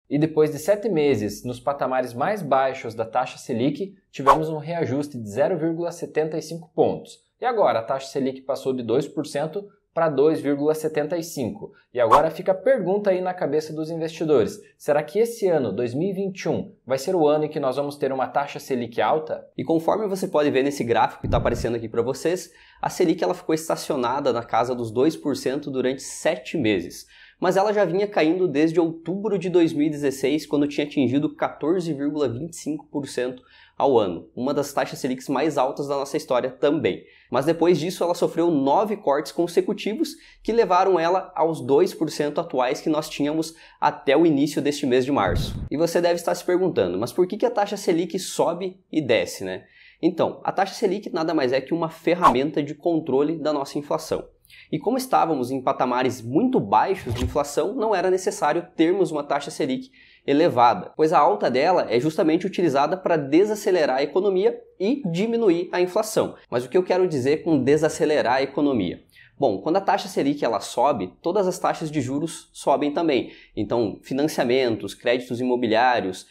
E depois de 7 meses nos patamares mais baixos da taxa Selic, tivemos um reajuste de 0,75 pontos. E agora a taxa Selic passou de 2% para 2,75%. E agora fica a pergunta aí na cabeça dos investidores. Será que esse ano, 2021, vai ser o ano em que nós vamos ter uma taxa Selic alta? E conforme você pode ver nesse gráfico que está aparecendo aqui para vocês, a Selic ela ficou estacionada na casa dos 2% durante 7 meses. Mas ela já vinha caindo desde outubro de 2016, quando tinha atingido 14,25% ao ano, uma das taxas Selic mais altas da nossa história também. Mas depois disso ela sofreu 9 cortes consecutivos que levaram ela aos 2% atuais que nós tínhamos até o início deste mês de março. E você deve estar se perguntando, mas por que a taxa Selic sobe e desce, né? Então, a taxa Selic nada mais é que uma ferramenta de controle da nossa inflação. E como estávamos em patamares muito baixos de inflação, não era necessário termos uma taxa Selic elevada, pois a alta dela é justamente utilizada para desacelerar a economia e diminuir a inflação. Mas o que eu quero dizer com desacelerar a economia? Bom, quando a taxa Selic ela sobe, todas as taxas de juros sobem também. Então, financiamentos, créditos imobiliários,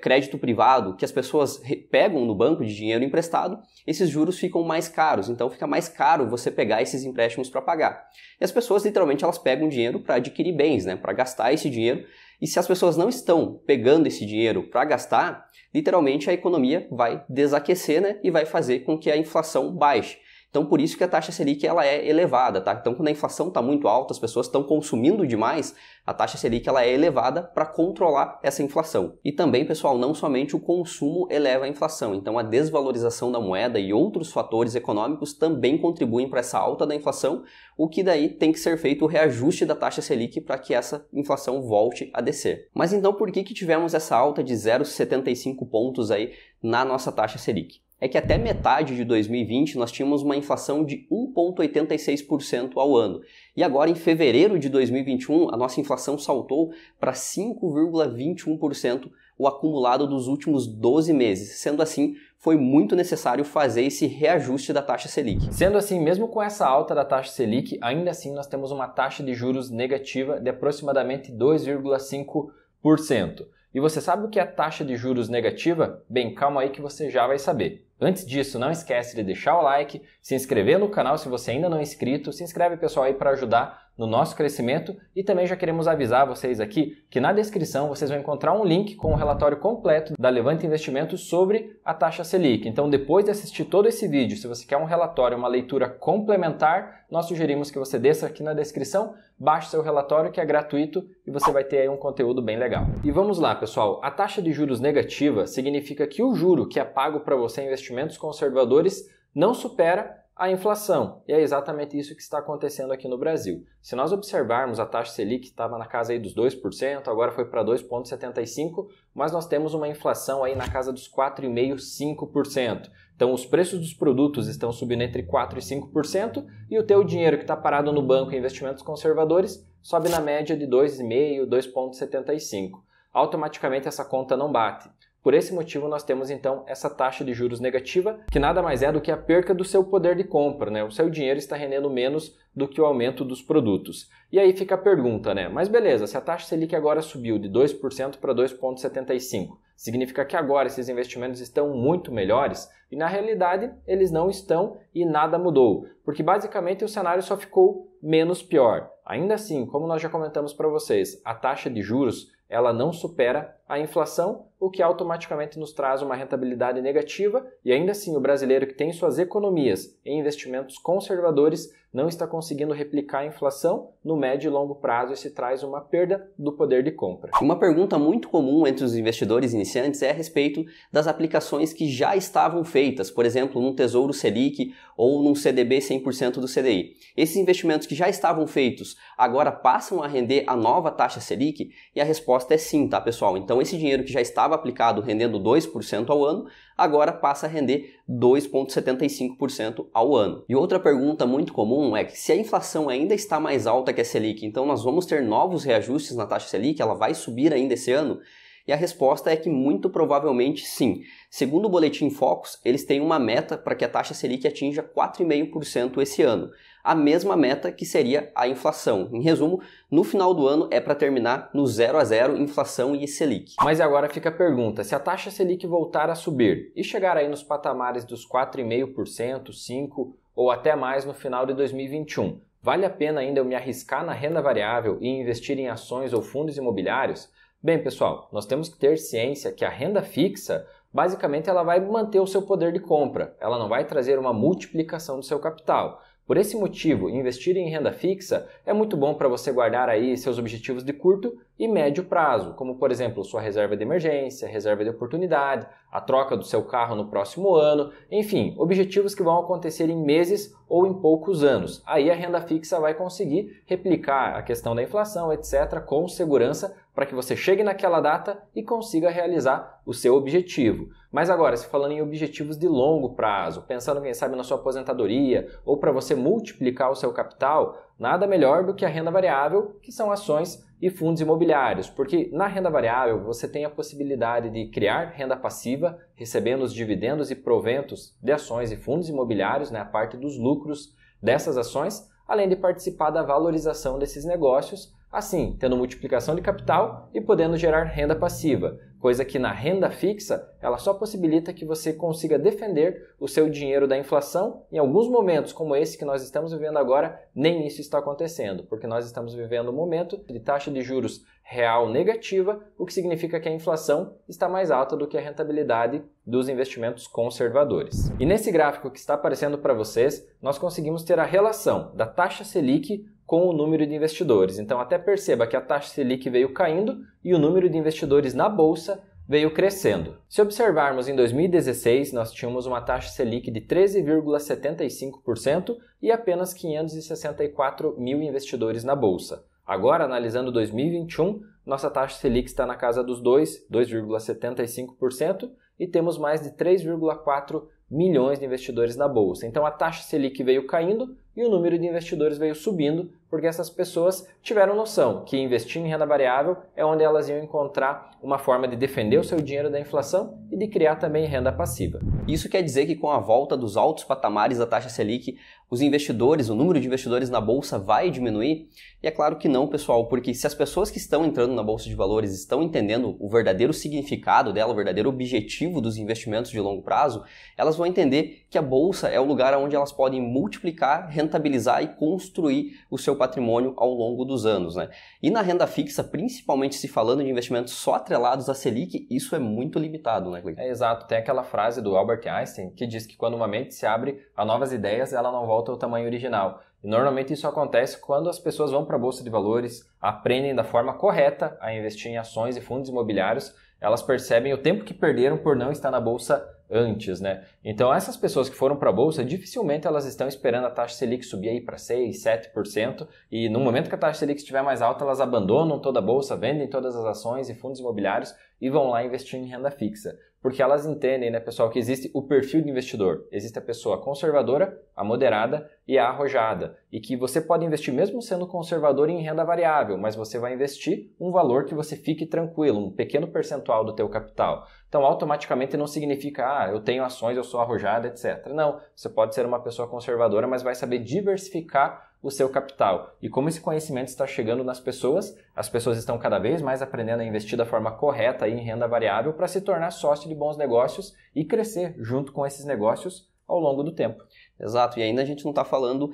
crédito privado, que as pessoas pegam no banco de dinheiro emprestado, esses juros ficam mais caros, então fica mais caro você pegar esses empréstimos para pagar. E as pessoas literalmente elas pegam dinheiro para adquirir bens, né, para gastar esse dinheiro, e se as pessoas não estão pegando esse dinheiro para gastar, literalmente a economia vai desaquecer, né, e vai fazer com que a inflação baixe. Então, por isso que a taxa Selic ela é elevada, tá? Então, quando a inflação está muito alta, as pessoas estão consumindo demais, a taxa Selic ela é elevada para controlar essa inflação. E também, pessoal, não somente o consumo eleva a inflação. Então, a desvalorização da moeda e outros fatores econômicos também contribuem para essa alta da inflação, o que daí tem que ser feito o reajuste da taxa Selic para que essa inflação volte a descer. Mas então, por que tivemos essa alta de 0,75 pontos aí na nossa taxa Selic? É que até metade de 2020 nós tínhamos uma inflação de 1,86% ao ano. E agora em fevereiro de 2021 a nossa inflação saltou para 5,21% o acumulado dos últimos 12 meses. Sendo assim, foi muito necessário fazer esse reajuste da taxa Selic. Sendo assim, mesmo com essa alta da taxa Selic, ainda assim nós temos uma taxa de juros negativa de aproximadamente 2,5%. E você sabe o que é a taxa de juros negativa? Bem, calma aí que você já vai saber. Antes disso, não esquece de deixar o like, se inscrever no canal se você ainda não é inscrito, se inscreve pessoal aí para ajudar no nosso crescimento e também já queremos avisar vocês aqui que na descrição vocês vão encontrar um link com o relatório completo da Levante Investimentos sobre a taxa Selic. Então depois de assistir todo esse vídeo, se você quer um relatório, uma leitura complementar, nós sugerimos que você desça aqui na descrição, baixe seu relatório que é gratuito e você vai ter aí um conteúdo bem legal. E vamos lá pessoal, a taxa de juros negativa significa que o juro que é pago para você em investimentos conservadores não supera a inflação. E é exatamente isso que está acontecendo aqui no Brasil. Se nós observarmos a taxa Selic estava na casa aí dos 2%, agora foi para 2,75%, mas nós temos uma inflação aí na casa dos 4,5%, 5%. Então os preços dos produtos estão subindo entre 4% e 5% e o teu dinheiro que está parado no banco em investimentos conservadores sobe na média de 2,5%, 2,75%. Automaticamente essa conta não bate. Por esse motivo, nós temos então essa taxa de juros negativa, que nada mais é do que a perca do seu poder de compra, né? O seu dinheiro está rendendo menos do que o aumento dos produtos. E aí fica a pergunta, né? Mas beleza, se a taxa Selic agora subiu de 2% para 2,75%, significa que agora esses investimentos estão muito melhores? E na realidade, eles não estão e nada mudou, porque basicamente o cenário só ficou menos pior. Ainda assim, como nós já comentamos para vocês, a taxa de juros ela não supera a inflação, o que automaticamente nos traz uma rentabilidade negativa e ainda assim o brasileiro que tem suas economias em investimentos conservadores não está conseguindo replicar a inflação no médio e longo prazo e se traz uma perda do poder de compra. Uma pergunta muito comum entre os investidores iniciantes é a respeito das aplicações que já estavam feitas, por exemplo, num Tesouro Selic ou num CDB 100% do CDI. Esses investimentos que já estavam feitos agora passam a render a nova taxa Selic? E a resposta é sim, tá pessoal? Então esse dinheiro que já estava aplicado rendendo 2% ao ano, agora passa a render 2,75% ao ano. E outra pergunta muito comum é que se a inflação ainda está mais alta que a Selic, então nós vamos ter novos reajustes na taxa Selic, ela vai subir ainda esse ano? E a resposta é que muito provavelmente sim. Segundo o Boletim Focus, eles têm uma meta para que a taxa Selic atinja 4,5% esse ano. a mesma meta que seria a inflação. Em resumo, no final do ano é para terminar no 0 a 0 inflação e Selic. Mas agora fica a pergunta, se a taxa Selic voltar a subir e chegar aí nos patamares dos 4,5%, 5% ou até mais no final de 2021, vale a pena ainda eu me arriscar na renda variável e investir em ações ou fundos imobiliários? Bem, pessoal, nós temos que ter ciência que a renda fixa, basicamente, ela vai manter o seu poder de compra, ela não vai trazer uma multiplicação do seu capital. Por esse motivo, investir em renda fixa é muito bom para você guardar aí seus objetivos de curto e médio prazo, como por exemplo, sua reserva de emergência, reserva de oportunidade, a troca do seu carro no próximo ano, enfim, objetivos que vão acontecer em meses ou em poucos anos. Aí a renda fixa vai conseguir replicar a questão da inflação, etc., com segurança para que você chegue naquela data e consiga realizar o seu objetivo. Mas agora, se falando em objetivos de longo prazo, pensando, quem sabe, na sua aposentadoria ou para você multiplicar o seu capital, nada melhor do que a renda variável, que são ações e fundos imobiliários, porque na renda variável você tem a possibilidade de criar renda passiva, recebendo os dividendos e proventos de ações e fundos imobiliários, né, a parte dos lucros dessas ações, além de participar da valorização desses negócios, assim, tendo multiplicação de capital e podendo gerar renda passiva, coisa que na renda fixa ela só possibilita que você consiga defender o seu dinheiro da inflação. Em alguns momentos, como esse que nós estamos vivendo agora, nem isso está acontecendo, porque nós estamos vivendo um momento de taxa de juros real negativa, o que significa que a inflação está mais alta do que a rentabilidade dos investimentos conservadores. E nesse gráfico que está aparecendo para vocês, nós conseguimos ter a relação da taxa Selic com o número de investidores. Então até perceba que a taxa Selic veio caindo e o número de investidores na bolsa veio crescendo. Se observarmos em 2016, nós tínhamos uma taxa Selic de 13,75% e apenas 564 mil investidores na bolsa. Agora, analisando 2021, nossa taxa Selic está na casa dos 2,75% e temos mais de 3,4 milhões de investidores na bolsa. Então a taxa Selic veio caindo e o número de investidores veio subindo, porque essas pessoas tiveram noção que investir em renda variável é onde elas iam encontrar uma forma de defender o seu dinheiro da inflação e de criar também renda passiva. Isso quer dizer que com a volta dos altos patamares da taxa Selic, os investidores, o número de investidores na bolsa vai diminuir? E é claro que não, pessoal, porque se as pessoas que estão entrando na bolsa de valores estão entendendo o verdadeiro significado dela, o verdadeiro objetivo dos investimentos de longo prazo, elas vão entender que a bolsa é o lugar onde elas podem multiplicar, rentabilizar e construir o seu patrimônio ao longo dos anos, né? E na renda fixa, principalmente se falando de investimentos só atrelados à Selic, isso é muito limitado, né, Cleiton? É exato, tem aquela frase do Albert Einstein que diz que quando uma mente se abre a novas ideias, ela não volta ao tamanho original. E normalmente isso acontece quando as pessoas vão para a bolsa de valores, aprendem da forma correta a investir em ações e fundos imobiliários, elas percebem o tempo que perderam por não estar na bolsa antes, né? Então essas pessoas que foram para a bolsa, dificilmente elas estão esperando a taxa Selic subir aí para 6, 7%, e no momento que a taxa Selic estiver mais alta, elas abandonam toda a bolsa, vendem todas as ações e fundos imobiliários e vão lá investir em renda fixa. Porque elas entendem, né, pessoal, que existe o perfil de investidor. Existe a pessoa conservadora, a moderada e a arrojada. E que você pode investir mesmo sendo conservador em renda variável, mas você vai investir um valor que você fique tranquilo, um pequeno percentual do teu capital. Então, automaticamente não significa, eu tenho ações, eu sou arrojada, etc. Não, você pode ser uma pessoa conservadora, mas vai saber diversificar o seu capital. E como esse conhecimento está chegando nas pessoas, as pessoas estão cada vez mais aprendendo a investir da forma correta em renda variável para se tornar sócio de bons negócios e crescer junto com esses negócios ao longo do tempo. Exato, e ainda a gente não está falando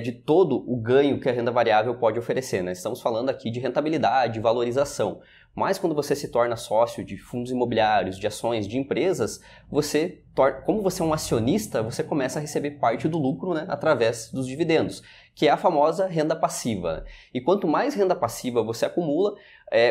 de todo o ganho que a renda variável pode oferecer, né? Estamos falando aqui de rentabilidade, valorização. Mas quando você se torna sócio de fundos imobiliários, de ações, de empresas, como você é um acionista, você começa a receber parte do lucro, né, através dos dividendos, que é a famosa renda passiva. E quanto mais renda passiva você acumula,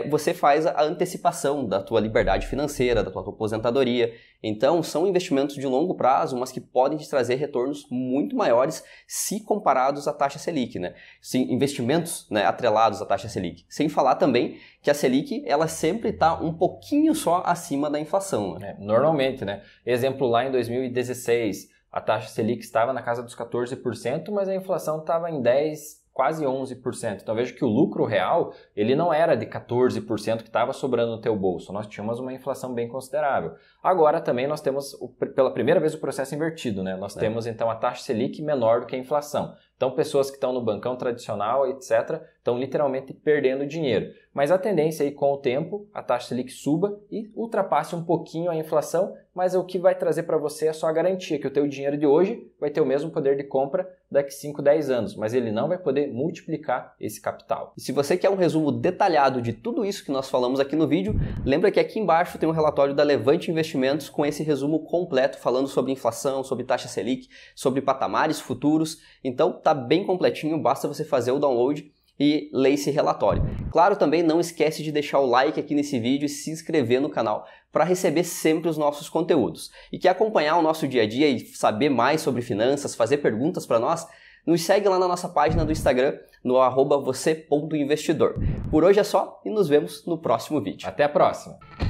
você faz a antecipação da tua liberdade financeira, da tua aposentadoria. Então, são investimentos de longo prazo, mas que podem te trazer retornos muito maiores se comparados à taxa Selic, né? Sim, investimentos, né, atrelados à taxa Selic. Sem falar também que a Selic, ela sempre está um pouquinho só acima da inflação, né? Normalmente, né? Exemplo, lá em 2016, a taxa Selic estava na casa dos 14%, mas a inflação estava em 10%, quase 11%. Então veja que o lucro real, ele não era de 14% que estava sobrando no teu bolso. Nós tínhamos uma inflação bem considerável. Agora também nós temos, pela primeira vez, o processo invertido, né? Nós temos então a taxa Selic menor do que a inflação. Então, pessoas que estão no bancão tradicional, etc., estão literalmente perdendo dinheiro. Mas a tendência é que com o tempo a taxa Selic suba e ultrapasse um pouquinho a inflação, mas o que vai trazer para você é só a garantia que o teu dinheiro de hoje vai ter o mesmo poder de compra daqui 5, 10 anos, mas ele não vai poder multiplicar esse capital. E se você quer um resumo detalhado de tudo isso que nós falamos aqui no vídeo, lembra que aqui embaixo tem um relatório da Levante Investimentos com esse resumo completo falando sobre inflação, sobre taxa Selic, sobre patamares futuros. Então tá bem completinho, basta você fazer o download e ler esse relatório. Claro, também não esquece de deixar o like aqui nesse vídeo e se inscrever no canal para receber sempre os nossos conteúdos. E quer acompanhar o nosso dia a dia e saber mais sobre finanças, fazer perguntas para nós? Nos segue lá na nossa página do Instagram, no @você.investidor. Por hoje é só e nos vemos no próximo vídeo. Até a próxima!